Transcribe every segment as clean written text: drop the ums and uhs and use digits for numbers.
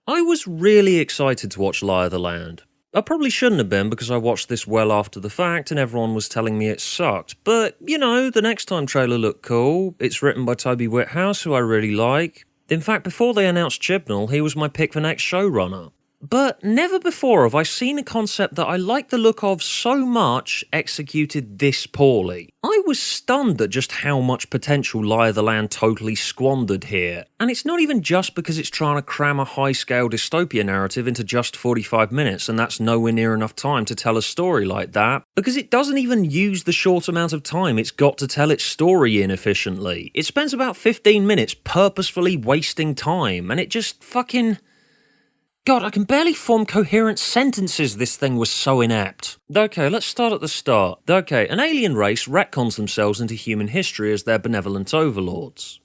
I was really excited to watch Lie of the Land. I probably shouldn't have been because I watched this well after the fact and everyone was telling me it sucked. But, you know, the Next Time trailer looked cool. It's written by Toby Whithouse, who I really like. In fact, before they announced Chibnall, he was my pick for next showrunner. But never before have I seen a concept that I like the look of so much executed this poorly. I was stunned at just how much potential Lie of the Land totally squandered here. And it's not even just because it's trying to cram a high-scale dystopia narrative into just 45 minutes and that's nowhere near enough time to tell a story like that, because it doesn't even use the short amount of time it's got to tell its story in efficiently. It spends about 15 minutes purposefully wasting time, and it just fucking... God, I can barely form coherent sentences, this thing was so inept. Okay, let's start at the start. Okay, an alien race retcons themselves into human history as their benevolent overlords.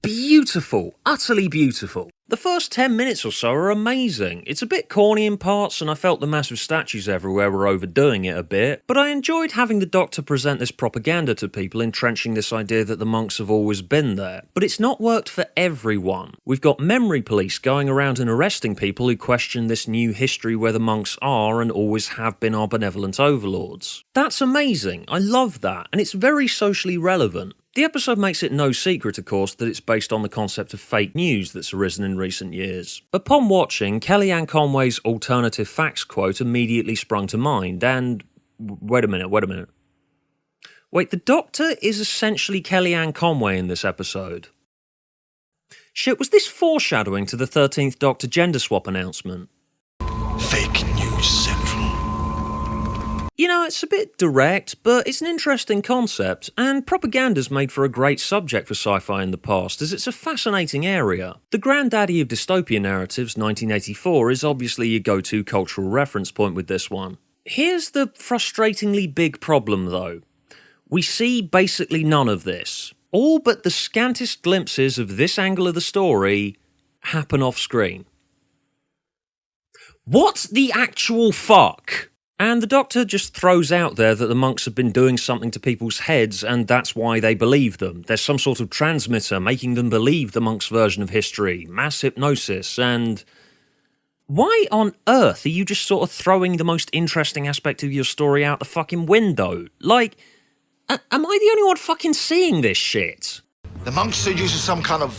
Beautiful, utterly beautiful. The first 10 minutes or so are amazing. It's a bit corny in parts, and I felt the massive statues everywhere were overdoing it a bit, but I enjoyed having the Doctor present this propaganda to people, entrenching this idea that the monks have always been there. But it's not worked for everyone. We've got memory police going around and arresting people who question this new history where the monks are and always have been our benevolent overlords. That's amazing, I love that, and it's very socially relevant. The episode makes it no secret, of course, that it's based on the concept of fake news that's arisen in recent years. Upon watching, Kellyanne Conway's alternative facts quote immediately sprung to mind, and... Wait a minute. Wait, the Doctor is essentially Kellyanne Conway in this episode. Shit, was this foreshadowing to the 13th Doctor gender swap announcement? Fake news central. You know, it's a bit direct, but it's an interesting concept, and propaganda's made for a great subject for sci-fi in the past, as it's a fascinating area. The granddaddy of dystopia narratives, 1984, is obviously your go-to cultural reference point with this one. Here's the frustratingly big problem, though. We see basically none of this. All but the scantest glimpses of this angle of the story happen off-screen. What the actual fuck? And the Doctor just throws out there that the monks have been doing something to people's heads and that's why they believe them. There's some sort of transmitter making them believe the monks' version of history, mass hypnosis, and... Why on earth are you just sort of throwing the most interesting aspect of your story out the fucking window? Like, am I the only one fucking seeing this shit? The monks are using some kind of,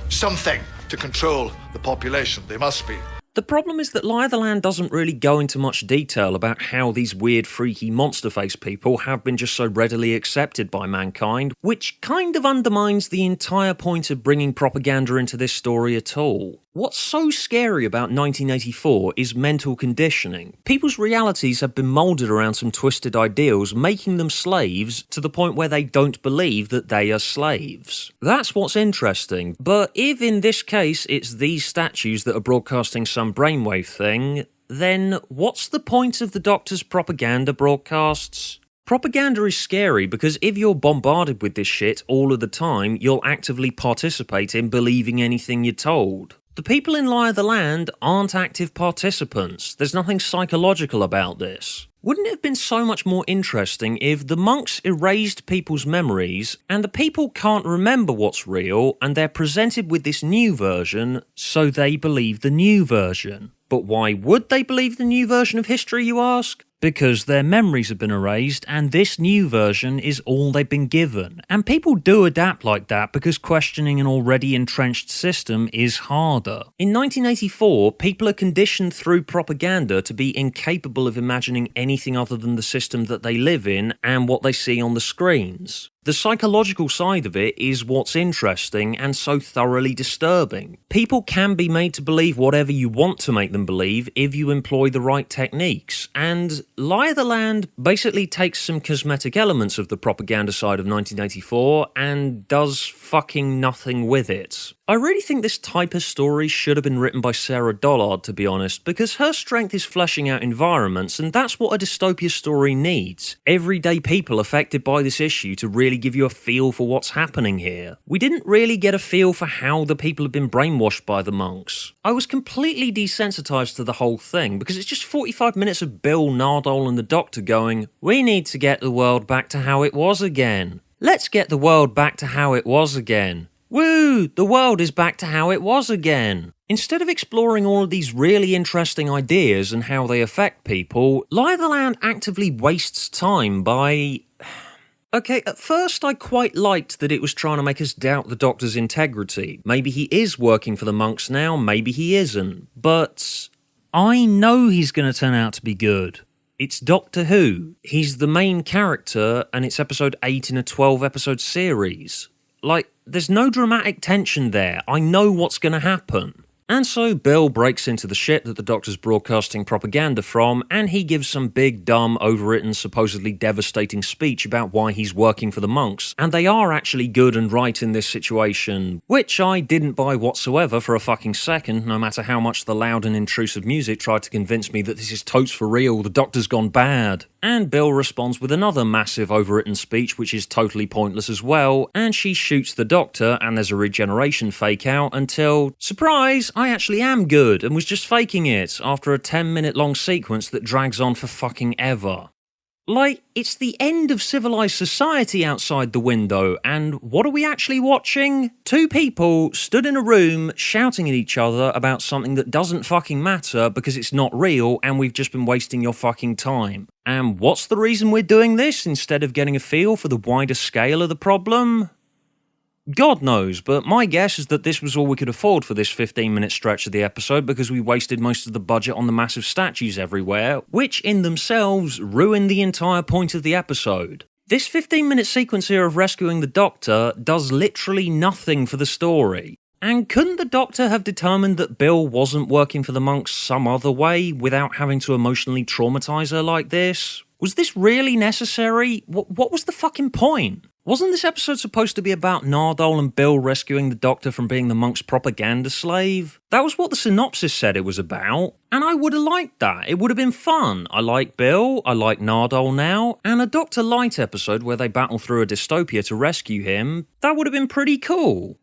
something to control the population. They must be. The problem is that Lie of the Land doesn't really go into much detail about how these weird, freaky, monster-face people have been just so readily accepted by mankind, which kind of undermines the entire point of bringing propaganda into this story at all. What's so scary about 1984 is mental conditioning. People's realities have been moulded around some twisted ideals, making them slaves to the point where they don't believe that they are slaves. That's what's interesting, but if in this case it's these statues that are broadcasting some brainwave thing, then what's the point of the Doctor's propaganda broadcasts? Propaganda is scary because if you're bombarded with this shit all of the time, you'll actively participate in believing anything you're told. The people in Lie of the Land aren't active participants. There's nothing psychological about this. Wouldn't it have been so much more interesting if the monks erased people's memories and the people can't remember what's real and they're presented with this new version so they believe the new version? But why would they believe the new version of history, you ask? Because their memories have been erased and this new version is all they've been given. And people do adapt like that because questioning an already entrenched system is harder. In 1984, people are conditioned through propaganda to be incapable of imagining anything other than the system that they live in and what they see on the screens. The psychological side of it is what's interesting and so thoroughly disturbing. People can be made to believe whatever you want to make them believe if you employ the right techniques, and Lie of the Land basically takes some cosmetic elements of the propaganda side of 1984 and does fucking nothing with it. I really think this type of story should have been written by Sarah Dollard, to be honest, because her strength is fleshing out environments, and that's what a dystopia story needs. Everyday people affected by this issue to really give you a feel for what's happening here. We didn't really get a feel for how the people have been brainwashed by the monks. I was completely desensitized to the whole thing, because it's just 45 minutes of Bill, Nardole and the Doctor going, "We need to get the world back to how it was again. Let's get the world back to how it was again." Woo! The world is back to how it was again. Instead of exploring all of these really interesting ideas and how they affect people, Lie of the Land actively wastes time by... Okay, at first I quite liked that it was trying to make us doubt the Doctor's integrity. Maybe he is working for the monks now, maybe he isn't. But I know he's going to turn out to be good. It's Doctor Who. He's the main character, and it's episode 8 in a 12-episode series. Like, there's no dramatic tension there. I know what's going to happen. And so Bill breaks into the ship that the Doctor's broadcasting propaganda from, and he gives some big, dumb, overwritten, supposedly devastating speech about why he's working for the monks. And they are actually good and right in this situation, which I didn't buy whatsoever for a fucking second, no matter how much the loud and intrusive music tried to convince me that this is totes for real, the Doctor's gone bad. And Bill responds with another massive overwritten speech, which is totally pointless as well, and she shoots the Doctor, and there's a regeneration fake out until, surprise, I actually am good and was just faking it after a 10-minute long sequence that drags on for fucking ever. Like, it's the end of civilized society outside the window, and what are we actually watching? Two people stood in a room shouting at each other about something that doesn't fucking matter because it's not real and we've just been wasting your fucking time. And what's the reason we're doing this instead of getting a feel for the wider scale of the problem? God knows, but my guess is that this was all we could afford for this 15-minute stretch of the episode because we wasted most of the budget on the massive statues everywhere, which in themselves ruined the entire point of the episode. This 15-minute sequence here of rescuing the Doctor does literally nothing for the story. And couldn't the Doctor have determined that Bill wasn't working for the monks some other way without having to emotionally traumatise her like this? Was this really necessary? What was the fucking point? Wasn't this episode supposed to be about Nardole and Bill rescuing the Doctor from being the monk's propaganda slave? That was what the synopsis said it was about, and I would have liked that. It would have been fun. I like Bill, I like Nardole now, and a Dr. Light episode where they battle through a dystopia to rescue him, that would have been pretty cool.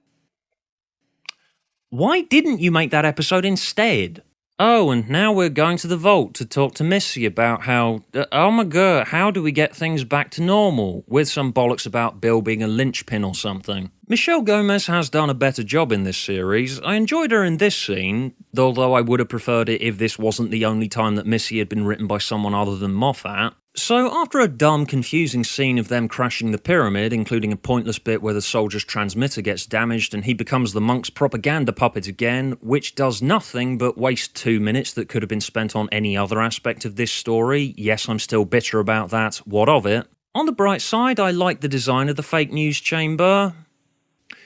Why didn't you make that episode instead? Oh, and now we're going to the vault to talk to Missy about how, oh my god, how do we get things back to normal? With some bollocks about Bill being a linchpin or something. Michelle Gomez has done a better job in this series. I enjoyed her in this scene, although I would have preferred it if this wasn't the only time that Missy had been written by someone other than Moffat. So after a dumb, confusing scene of them crashing the pyramid, including a pointless bit where the soldier's transmitter gets damaged and he becomes the monk's propaganda puppet again, which does nothing but waste 2 minutes that could have been spent on any other aspect of this story. Yes, I'm still bitter about that. What of it? On the bright side, I like the design of the fake news chamber.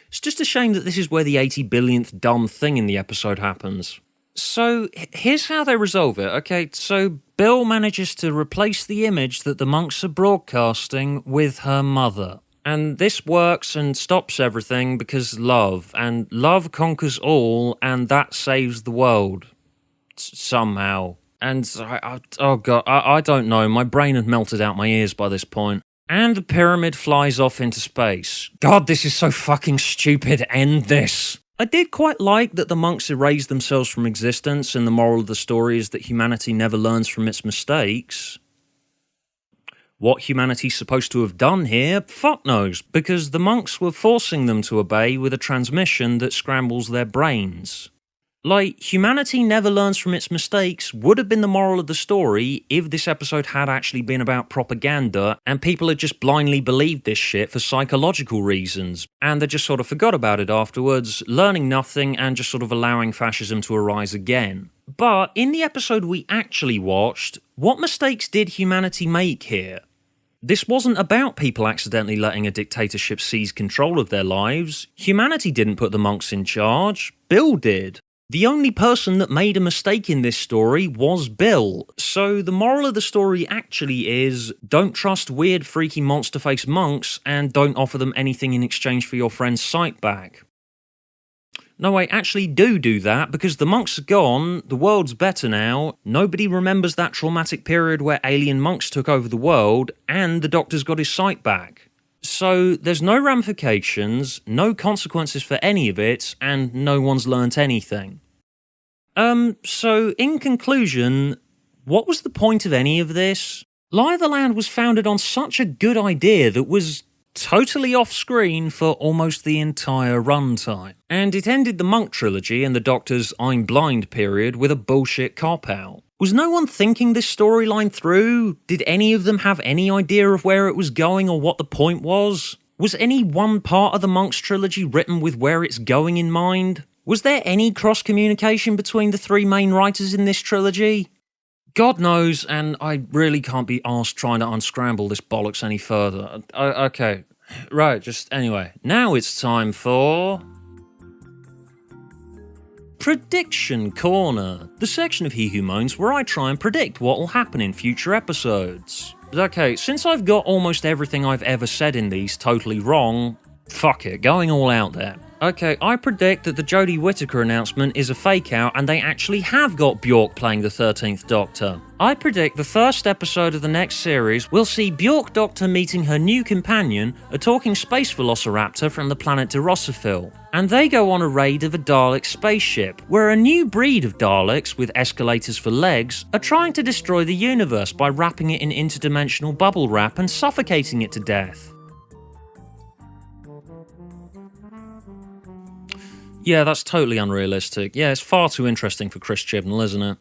It's just a shame that this is where the 80 billionth dumb thing in the episode happens. So, here's how they resolve it. Okay, so Bill manages to replace the image that the monks are broadcasting with her mother. And this works and stops everything because love. And love conquers all, and that saves the world. Somehow. And, oh god, I don't know. My brain had melted out my ears by this point. And the pyramid flies off into space. God, this is so fucking stupid. End this. I did quite like that the monks erased themselves from existence, and the moral of the story is that humanity never learns from its mistakes. What humanity's supposed to have done here? Fuck knows, because the monks were forcing them to obey with a transmission that scrambles their brains. Like, humanity never learns from its mistakes would have been the moral of the story if this episode had actually been about propaganda and people had just blindly believed this shit for psychological reasons, and they just sort of forgot about it afterwards, learning nothing and just sort of allowing fascism to arise again. But in the episode we actually watched, what mistakes did humanity make here? This wasn't about people accidentally letting a dictatorship seize control of their lives. Humanity didn't put the monks in charge. Bill did. The only person that made a mistake in this story was Bill, so the moral of the story actually is, don't trust weird freaky monster-faced monks and don't offer them anything in exchange for your friend's sight back. No, I actually do that because the monks are gone, the world's better now, nobody remembers that traumatic period where alien monks took over the world, and the Doctor's got his sight back. So there's no ramifications, no consequences for any of it, and no one's learnt anything. So in conclusion, what was the point of any of this? Lie of the Land was founded on such a good idea that was totally off screen for almost the entire runtime. And it ended the Monk trilogy and the Doctor's I'm blind period with a bullshit cop-out. Was no one thinking this storyline through? Did any of them have any idea of where it was going or what the point was? Was any one part of the Monks trilogy written with where it's going in mind? Was there any cross-communication between the three main writers in this trilogy? God knows, and I really can't be arsed trying to unscramble this bollocks any further. Okay, right, just anyway. Now it's time for... Prediction Corner, the section of He Who Moans where I try and predict what will happen in future episodes. Okay, since I've got almost everything I've ever said in these totally wrong, fuck it, going all out there. Okay, I predict that the Jodie Whittaker announcement is a fake out and they actually have got Bjork playing the 13th Doctor. I predict the first episode of the next series will see Bjork Doctor meeting her new companion, a talking space velociraptor from the planet Derossifil. And they go on a raid of a Dalek spaceship, where a new breed of Daleks with escalators for legs are trying to destroy the universe by wrapping it in interdimensional bubble wrap and suffocating it to death. Yeah, that's totally unrealistic. Yeah, it's far too interesting for Chris Chibnall, isn't it?